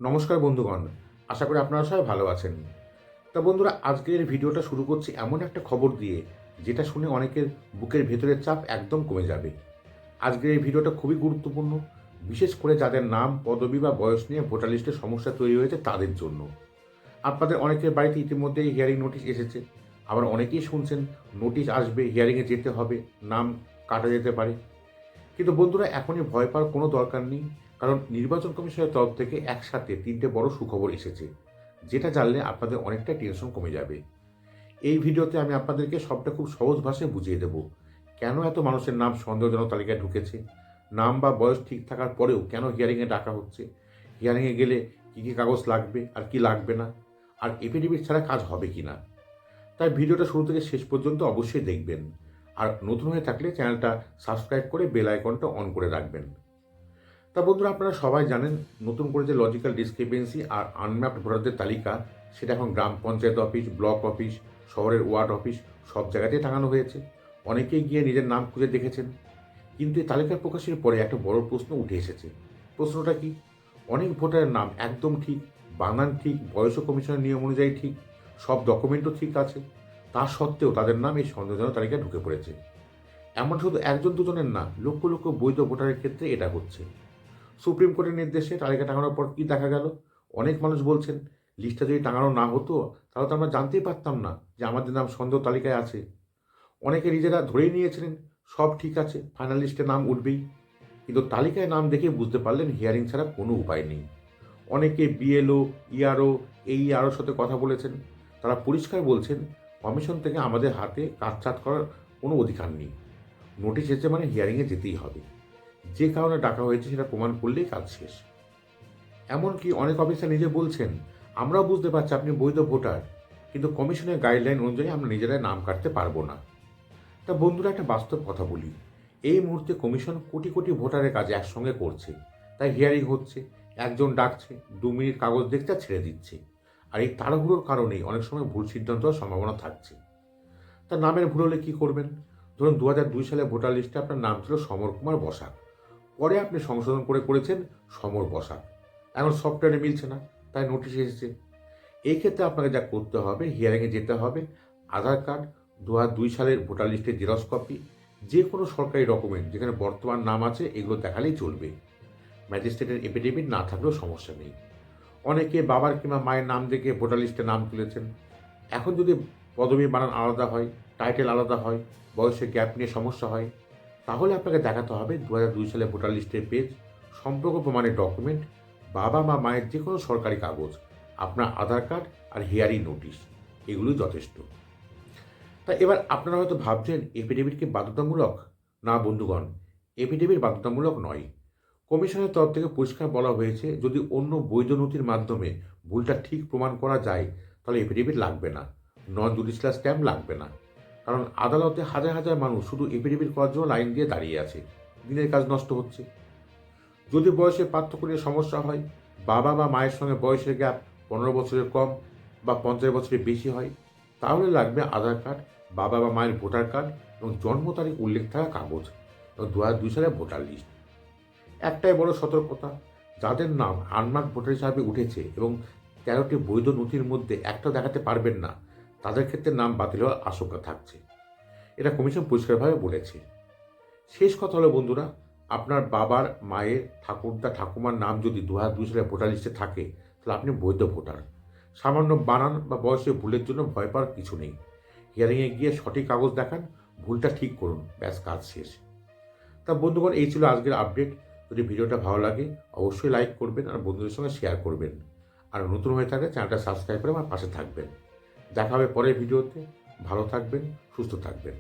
নমস্কার বন্ধুগণ, আশা করি আপনারা সবাই ভালো আছেন। তা বন্ধুরা, আজকের ভিডিওটা শুরু করছি এমন একটা খবর দিয়ে যেটা শুনে অনেকের বুকের ভেতরের চাপ একদম কমে যাবে। আজকের এই ভিডিওটা খুবই গুরুত্বপূর্ণ, বিশেষ করে যাদের নাম, পদবি বা বয়স নিয়ে ভোটার লিস্টে সমস্যা তৈরি হয়েছে তাদের জন্য। আপনাদের অনেকের বাড়িতে ইতিমধ্যেই হিয়ারিং নোটিশ এসেছে, আবার অনেকেই শুনছেন নোটিশ আসবে, হিয়ারিংয়ে যেতে হবে, নাম কাটা যেতে পারে। কিন্তু বন্ধুরা, এখনই ভয় পাওয়ার কোনো দরকার নেই, কারণ নির্বাচন কমিশনের তরফ থেকে একসাথে 3টে বড় সুখবর এসেছে, যেটা জানলে আপনাদের অনেকটা টেনশন কমে যাবে। এই ভিডিওতে আমি আপনাদেরকে সবটা খুব সহজ ভাষায় বুঝিয়ে দেব। কেন এত মানুষের নাম সন্দেহজনক তালিকায় ঢুকেছে, নাম বা বয়স ঠিক থাকার পরেও কেন হিয়ারিংয়ে ডাকা হচ্ছে, হিয়ারিংয়ে গেলে কী কী কাগজ লাগবে আর কি লাগবে না, আর এফিডেভিট ছাড়া কাজ হবে কি না। তাই ভিডিওটা শুরু থেকে শেষ পর্যন্ত অবশ্যই দেখবেন। আর নতুন হয়ে থাকলে চ্যানেলটা সাবস্ক্রাইব করে বেল আইকনটা অন করে রাখবেন। তা বন্ধুরা, আপনারা সবাই জানেন নতুন করে যে লজিক্যাল ডিসক্রিপেন্সি আর আনম্যাপড ভোটারদের তালিকা, সেটা এখন গ্রাম পঞ্চায়েত অফিস, ব্লক অফিস, শহরের ওয়ার্ড অফিস সব জায়গাতেই টাঙানো হয়েছে। অনেকেই গিয়ে নিজের নাম খুঁজে দেখেছেন। কিন্তু এই তালিকা প্রকাশের পরে একটা বড় প্রশ্ন উঠে এসেছে। প্রশ্নটা কি? অনেক ভোটারের নাম একদম ঠিক, বানান ঠিক, বয়স কমিশনের নিয়ম অনুযায়ী ঠিক, সব ডকুমেন্টও ঠিক আছে, তা সত্ত্বেও তাদের নাম এই সন্দেহজনক তালিকায় ঢুকে পড়েছে। এমন শুধু একজন দুজনের না, লক্ষ লক্ষ বৈধ ভোটারের ক্ষেত্রে এটা হচ্ছে। সুপ্রিম কোর্টের নির্দেশে তালিকা টাঙানোর পর কি দেখা গেল? অনেক মানুষ বলছেন, লিস্টটা যদি টাঙানো না হতো তাহলে তো আমরা জানতেই পারতাম না যে আমাদের নাম সন্দেহ তালিকায় আছে। অনেকে নিজেরা ধরেই নিয়েছিলেন সব ঠিক আছে, ফাইনাল লিস্টে নাম উঠবেই। কিন্তু তালিকায় নাম দেখে বুঝতে পারলেন হিয়ারিং ছাড়া কোনো উপায় নেই। অনেকে বিএলও, ইআরও, এইআরওর সাথে কথা বলেছেন। তারা পরিষ্কার বলছেন, কমিশন থেকে আমাদের হাতে কাটছাঁট করার কোনো অধিকার নেই। নোটিশ এসেছে মানে হিয়ারিংয়ে যেতেই হবে। যে কারণে ডাকা হয়েছে সেটা প্রমাণ করলেই কাজ শেষ। এমনকি অনেক অফিসার নিজে বলছেন, আমরাও বুঝতে পারছি আপনি বৈধ ভোটার, কিন্তু কমিশনের গাইডলাইন অনুযায়ী আমরা নিজেরাই নাম কাটতে পারবো না। তা বন্ধুরা, একটা বাস্তব কথা বলি, এই মুহূর্তে কমিশন কোটি কোটি ভোটারের কাজ একসঙ্গে করছে। তাই হিয়ারিং হচ্ছে, একজন ডাকছে, 2 মিনিট কাগজ দেখতে আর ছেড়ে দিচ্ছে। আর এই তাড়াহুড়োর কারণেই অনেক সময় ভুল সিদ্ধান্ত হওয়ার সম্ভাবনা থাকছে। তা নামের ভুল হলে কী করবেন? ধরুন 2002 সালে ভোটার লিস্টে আপনার নাম ছিল সমর কুমার বসাক, পরে আপনি সংশোধন করে করেছেন সমর বসাক। এখন সফটওয়্যারে মিলছে না, তাই নোটিশ এসেছে। এই ক্ষেত্রে আপনাকে যা করতে হবে, হিয়ারিংয়ে যেতে হবে, আধার কার্ড, 2002 সালের ভোটার লিস্টের জেরক্স কপি, যে কোনো সরকারি ডকুমেন্ট যেখানে বর্তমান নাম আছে এগুলো দেখালেই চলবে। ম্যাজিস্ট্রেটের এফিডেভিট না থাকলেও সমস্যা নেই। অনেকে বাবার কিংবা মায়ের নাম দেখে ভোটার লিস্টে নাম তুলেছেন। এখন যদি পদবী বানান আলাদা হয়, টাইটেল আলাদা হয়, বয়সের গ্যাপ নিয়ে সমস্যা হয়, তাহলে আপনাকে দেখাতে হবে 2002 সালে ভোটার লিস্টের পেজ, সম্পর্ক প্রমাণের ডকুমেন্ট, বাবা বা মায়ের যে কোনো সরকারি কাগজ, আপনার আধার কার্ড আর হিয়ারিং নোটিশ, এগুলোই যথেষ্ট। তা এবার আপনারা হয়তো ভাবছেন, এফিডেভিট কি বাধ্যতামূলক? না বন্ধুগণ, এফিডেভিট বাধ্যতামূলক নয়। কমিশনের তরফ থেকে পরিষ্কার বলা হয়েছে, যদি অন্য বৈধ নথির মাধ্যমে ভুলটা ঠিক প্রমাণ করা যায় তাহলে এফিডেভিট লাগবে না, নন জুডিশিয়াল স্ট্যাম্প লাগবে না। কারণ আদালতে হাজার হাজার মানুষ শুধু এফিডেভিট করার জন্য লাইন দিয়ে দাঁড়িয়ে আছে, দিনের কাজ নষ্ট হচ্ছে। যদি বয়সের পার্থক্য নিয়ে সমস্যা হয়, বাবা বা মায়ের সঙ্গে বয়সের গ্যাপ 15 বছরের কম বা 50 বছরের বেশি হয়, তাহলে লাগবে আধার কার্ড, বাবা বা মায়ের ভোটার কার্ড এবং জন্ম তারিখ উল্লেখ থাকা কাগজ এবং 2002 সালের ভোটার লিস্ট। একটাই বড় সতর্কতা, যাদের নাম আনমার্ক ভোটার হিসাবে উঠেছে এবং 13টি বৈধ নথির মধ্যে একটাও দেখাতে পারবেন না, তাদের ক্ষেত্রে নাম বাতিল হওয়ার আশঙ্কা থাকছে। এটা কমিশন পরিষ্কারভাবে বলেছে। শেষ কথা হলো বন্ধুরা, আপনার বাবার, মায়ের, ঠাকুরদা, ঠাকুমার নাম যদি 2002 সালে ভোটার লিস্টে থাকে তাহলে আপনি বৈধ ভোটার। সামান্য বানান বা বয়সের ভুলের জন্য ভয় পাওয়ার কিছু নেই। হিয়ারিংয়ে গিয়ে সঠিক কাগজ দেখান, ভুলটা ঠিক করুন, ব্যাস কাজ শেষ। তা বন্ধুগণ, এই ছিল আজকের আপডেট। যদি ভিডিওটা ভালো লাগে অবশ্যই লাইক করবেন আর বন্ধুদের সঙ্গে শেয়ার করবেন। আর নতুন হয়ে থাকলে চ্যানেলটা সাবস্ক্রাইব করে আমার পাশে থাকবেন। দেখা হবে পরের ভিডিওতে। ভালো থাকবেন, সুস্থ থাকবেন।